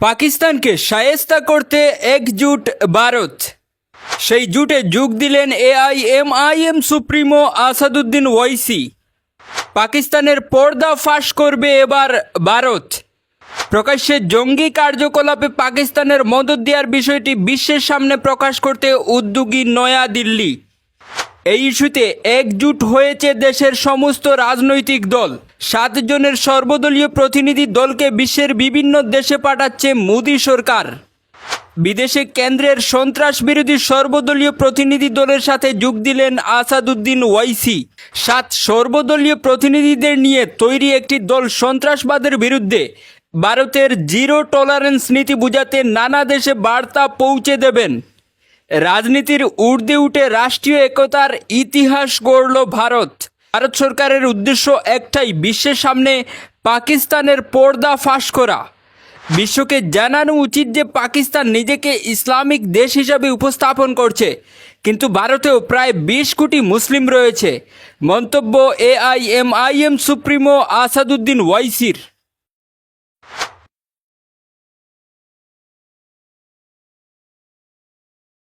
পাকিস্তানকে শায়েস্তা করতে একজুট ভারত। সেই জুটে যোগ দিলেন এআইএমআইএম সুপ্রিমো আসাদুদ্দিন ওয়াইসি। পাকিস্তানের পর্দা ফাঁস করবে এবার ভারত। প্রকাশ্যে জঙ্গি কার্যকলাপে পাকিস্তানের মদদ দেওয়ার বিষয়টি বিশ্বের সামনে প্রকাশ করতে উদ্যোগী নয়াদিল্লি। এই ইস্যুতে একজুট হয়েছে দেশের সমস্ত রাজনৈতিক দল। 7 জনের সর্বদলীয় প্রতিনিধি দলকে বিশ্বের বিভিন্ন দেশে পাঠাচ্ছে মোদী সরকার। বিদেশে কেন্দ্রের সন্ত্রাস বিরোধী সর্বদলীয় প্রতিনিধি দলের সাথে যোগ দিলেন আসাদুদ্দিন ওয়াইসি। 7 সর্বদলীয় প্রতিনিধিদের নিয়ে তৈরি একটি দল সন্ত্রাসবাদের বিরুদ্ধে ভারতের জিরো টলারেন্স নীতি বোঝাতে নানা দেশে বার্তা পৌঁছে দেবেন। রাজনীতির ঊর্ধ্বে উঠে রাষ্ট্রীয় একতার ইতিহাস গড়ল ভারত। ভারত সরকারের উদ্দেশ্য একটাই, বিশ্বের সামনে পাকিস্তানের পর্দা ফাঁস করা। বিশ্বকে জানানো উচিত যে পাকিস্তান নিজেকে ইসলামিক দেশ হিসাবে উপস্থাপন করছে, কিন্তু ভারতেও প্রায় 20 কোটি মুসলিম রয়েছে। মন্তব্য এআইএমআইএম সুপ্রিমো আসাদুদ্দিন ওয়াইসির।